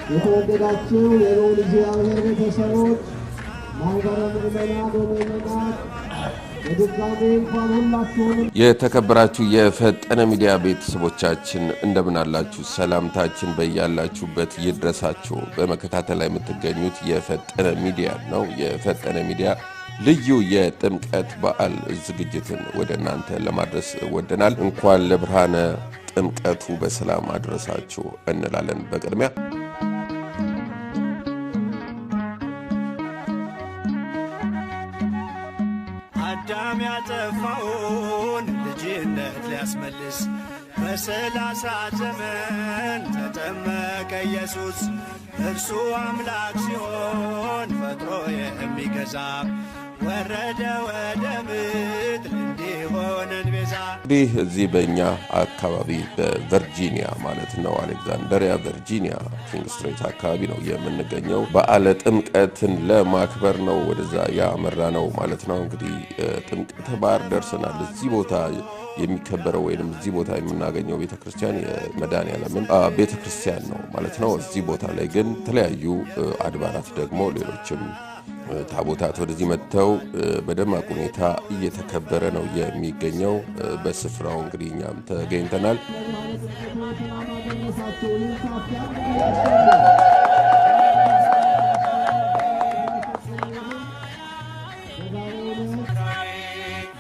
የተወደዳችሁ የልዑል እግዚአብሔር ቤተሰቦች ማኅበረ ምዕመናን ወምዕመናት በድጋሚ እንኳን ሁላችሁንም የተከበራችሁ የፈጠነ ሚዲያ ቤተሰቦቻችን እንደምን አላችሁ? ሰላምታችን በያላችሁበት ይድረሳችሁ። በመከታተል ላይ የምትገኙት የፈጠነ ሚዲያ ነው። የፈጠነ ሚዲያ ልዩ የጥምቀት በዓል ዝግጅትን ወደ እናንተ ለማድረስ ወደናል። እንኳን ለብርሃነ ጥምቀቱ በሰላም አድረሳችሁ እንላለን። በቅድሚያ አዳም ያጠፋውን ልጅነት ሊያስመልስ በ30 ዘመን ተጠመቀ ኢየሱስ። እርሱ አምላክ ሲሆን ፈጥሮ የሚገዛ ወረደ ወደ ምድር እንዲሆነን ቤዛ። እንግዲህ እዚህ በእኛ አካባቢ በቨርጂኒያ ማለት ነው አሌክዛንደሪያ ቨርጂኒያ ኪንግ ስትሬት አካባቢ ነው የምንገኘው። በዓለ ጥምቀትን ለማክበር ነው ወደዛ ያመራ ነው ማለት ነው። እንግዲህ ጥምቀተ ባህር ደርሰናል። እዚህ ቦታ የሚከበረው ወይንም እዚህ ቦታ የምናገኘው ቤተክርስቲያን የመድኃኔዓለምን ቤተክርስቲያን ነው ማለት ነው። እዚህ ቦታ ላይ ግን የተለያዩ አድባራት ደግሞ ሌሎችም ታቦታት ወደዚህ መጥተው በደማቅ ሁኔታ እየተከበረ ነው የሚገኘው። በስፍራው እንግዲህ እኛም ተገኝተናል።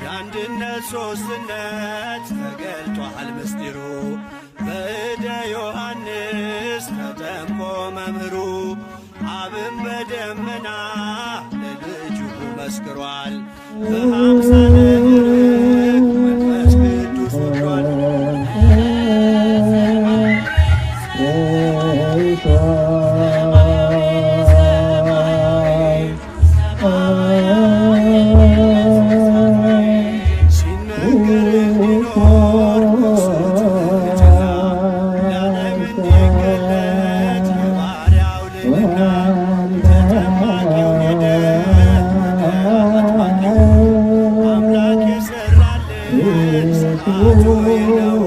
የአንድነት ሦስትነት ተገልጧል ምስጢሩ በእደ ዮሐንስ ተጠምቆ መምህሩ። አብን በደመና ለልጁ መስክሯል በአምሳለ ብርክ መንፈስ ቅዱስ ወርዷል። ሲነገር እንዲኖር ለዓለም እንዲገለጥ የባሪያው ልዕልና ተጠማቂው ሄደ አምላክ የሠራልን ሥርዓቱ ነው።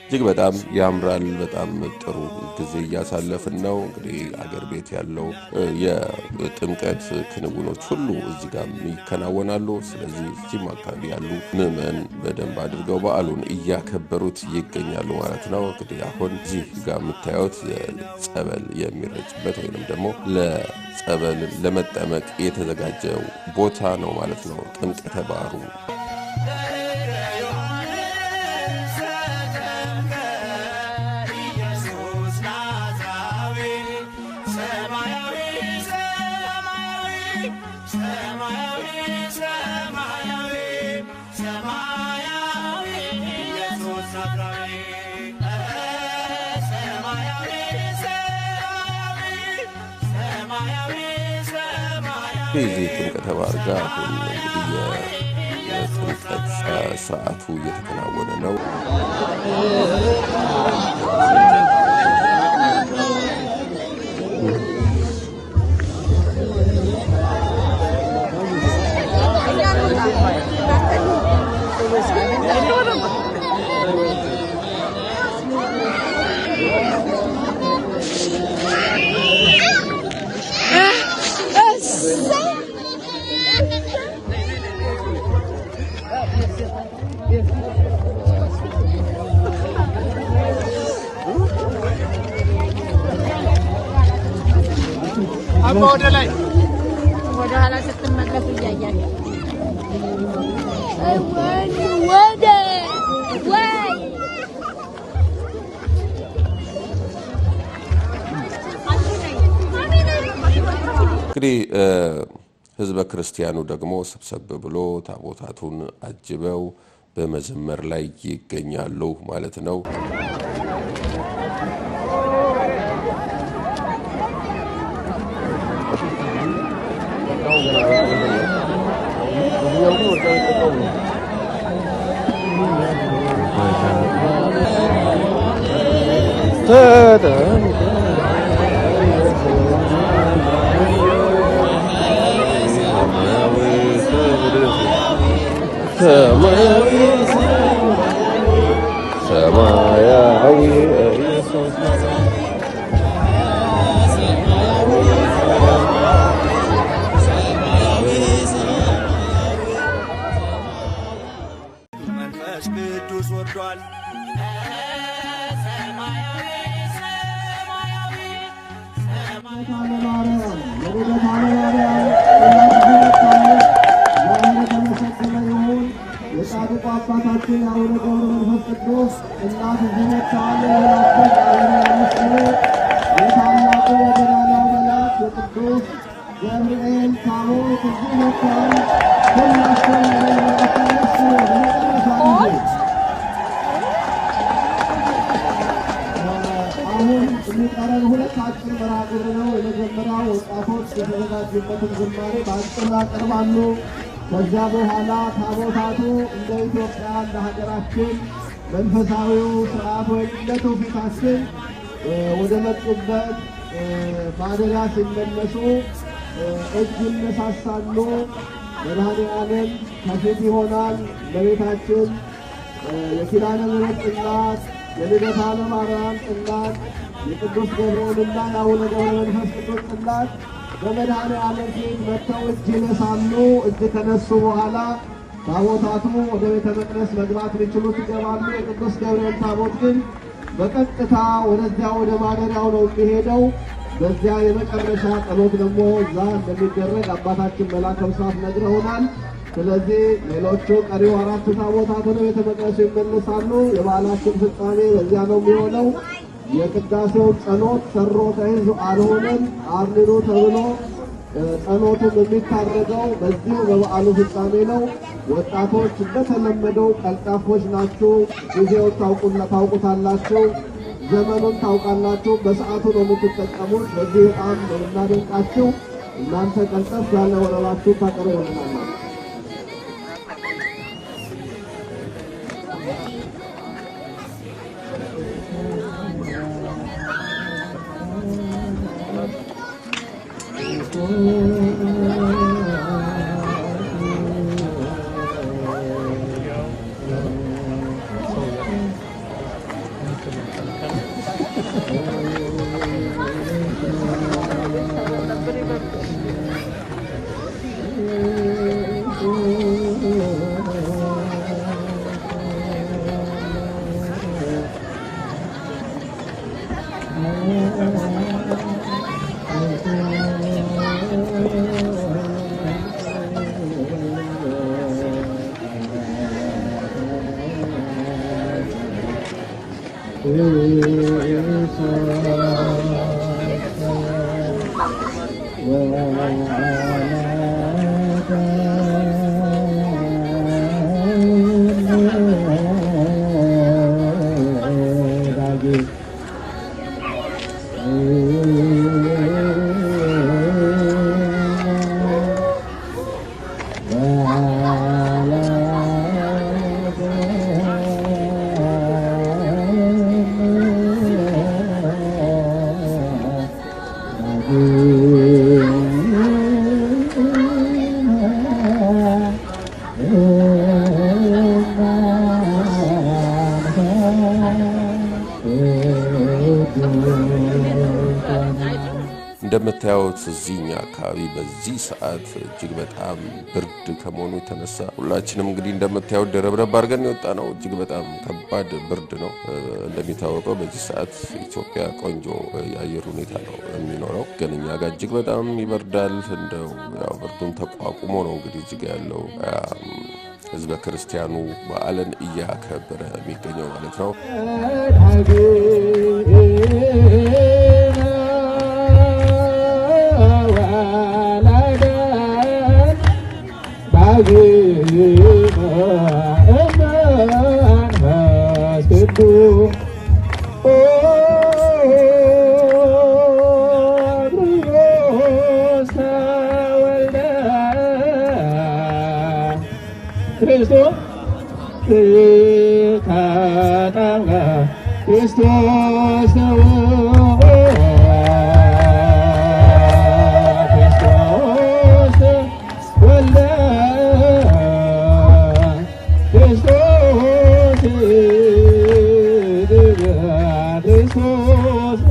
እጅግ በጣም ያምራል። በጣም ጥሩ ጊዜ እያሳለፍን ነው። እንግዲህ አገር ቤት ያለው የጥምቀት ክንውኖች ሁሉ እዚህ ጋር ይከናወናሉ። ስለዚህ እዚህም አካባቢ ያሉ ምዕመን በደንብ አድርገው በዓሉን እያከበሩት ይገኛሉ ማለት ነው። እንግዲህ አሁን እዚህ ጋር የምታዩት ጸበል የሚረጭበት ወይንም ደግሞ ለጸበል ለመጠመቅ የተዘጋጀው ቦታ ነው ማለት ነው። ጥምቀተ ባህሩ እዚህ ጥምቀተ ባህር ጋር አሁን እንግዲህ የጥምቀት ስርዓቱ እየተከናወነ ነው። ወደ ኋላ ስትመለሱ እያያችሁ እንግዲህ ህዝበ ክርስቲያኑ ደግሞ ሰብሰብ ብሎ ታቦታቱን አጅበው በመዘመር ላይ ይገኛሉ ማለት ነው። መንፈስ ቅዱስ ወርዷል። የጻድቁ አባታችን አቡነ ገብረ መንፈስ ቅዱስ እናት ዝነታለ የታላቁ የገናናው መልአክ የቅዱስ ገብርኤል ታቦት ዝነታል ሁላችን አሁን የሚቀረን ሁለት አጭር መርሃ ግብር ነው። የመጀመሪያው ወጣቶች የተዘጋጁበትን ዝማሬ በአጭር ያቀርባሉ። ከዚያ በኋላ ታቦታቱ እንደ ኢትዮጵያ እንደ ሀገራችን መንፈሳዊው ስርዓት ወይም እንደ ትውፊታችን ወደ መጡበት ማደሪያ ሲመለሱ እጅ ይነሳሳሉ። መድኃኔዓለም ከፊት ይሆናል። እመቤታችን የኪዳነ ምሕረት እናት የልደታ ለማርያም እናት የቅዱስ ገብርኤልና የአቡነ ገብረ መንፈስ ቅዱስ እናት በመድኃኔዓለም ፊት መጥተው እጅ ይነሳሉ። እጅ ከነሱ በኋላ ታቦታቱ ወደ ቤተ መቅደስ መግባት ሊችሉት ይገባሉ። የቅዱስ ገብርኤል ታቦት ግን በቀጥታ ወደዚያ ወደ ማደሪያው ነው የሚሄደው። በዚያ የመጨረሻ ጸሎት ደግሞ እዛ እንደሚደረግ አባታችን መልአከ ብስራት ነግረውናል። ስለዚህ ሌሎቹ ቀሪው አራቱ ታቦታት ወደ ቤተ መቅደሱ ይመለሳሉ። የበዓላችን ፍጻሜ በዚያ ነው የሚሆነው። የቅዳሴውን ጸሎት ሰሮተ ሕዝብ አልሆነም አርንኑ ተብሎ ጸሎቱም የሚታረገው በዚሁ በበዓሉ ፍጻሜ ነው። ወጣቶች እንደተለመደው ቀልጣፎች ናችሁ። ጊዜውን ታውቁታላችሁ፣ ዘመኑን ታውቃላችሁ። በሰዓቱ ነው የምትጠቀሙት። በዚህ በጣም ነው የምናደንቃችሁ። እናንተ ቀልጠፍ ያለ ወረባችሁ ታቀርቡልናላችሁ። እንደምታዩት እዚህኛ አካባቢ በዚህ ሰዓት እጅግ በጣም ብርድ ከመሆኑ የተነሳ ሁላችንም እንግዲህ እንደምታዩት ደረብረብ አድርገን የወጣ ነው። እጅግ በጣም ከባድ ብርድ ነው። እንደሚታወቀው በዚህ ሰዓት ኢትዮጵያ ቆንጆ የአየር ሁኔታ ነው የሚኖረው፣ ግን እኛ ጋር እጅግ በጣም ይበርዳል። እንደው ያው ብርዱን ተቋቁሞ ነው እንግዲህ እጅግ ያለው ህዝበ ክርስቲያኑ በዓልን እያከበረ የሚገኘው ማለት ነው። ክርስቶስ ተጠምቀ ክርስቶስ ወልደ ክርስቶስ ክርስቶስ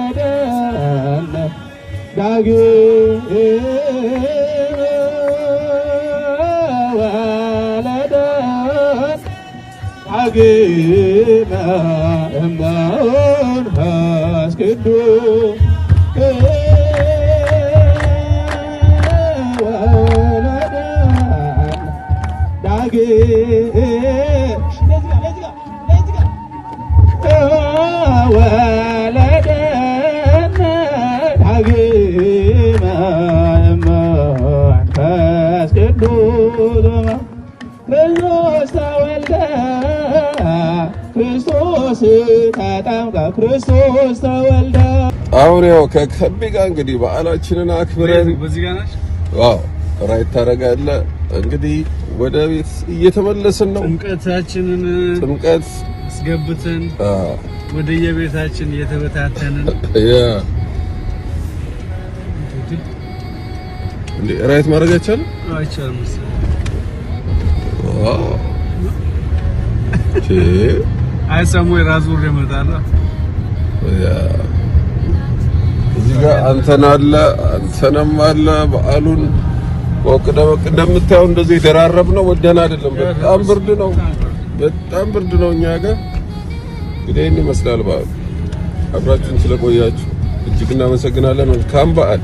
ወለደነ ዳግም ወለደን ዳግመ እመንፈስ ቅዱስ ወለደን ዳግም ወለደን ዳግመ እመንፈስ ቅዱስ ክርስቶስ ተወልደ ክርስቶስ ተጠምቀ ክርስቶስ ተወልደ። አሁን ያው ከከቢ ጋር እንግዲህ በዓላችንን አክብረን በዚህ ጋር ናች። ዋው ራይት ታደርጋለህ። እንግዲህ ወደ ቤት እየተመለስን ነው። ጥምቀታችንን ጥምቀት አስገብተን ወደ የቤታችን እየተበታተንን እንዴ ራይት ማድረግ አይቻልም? አይቻልም መሰለኝ። አይሰሙ የራሱ ይመጣል። እዚህ ጋር አንተንም አለ በዓሉን እንደምታየው እንደዚህ የተራረብ ነው። ወደን አይደለም። በጣም ብርድ ነው። በጣም ብርድ ነው እኛ ጋር። እንግዲህ ይህን ይመስላል በዓሉ። አብራችሁን ስለቆያችሁ እጅግ እናመሰግናለን። መልካም በዓል።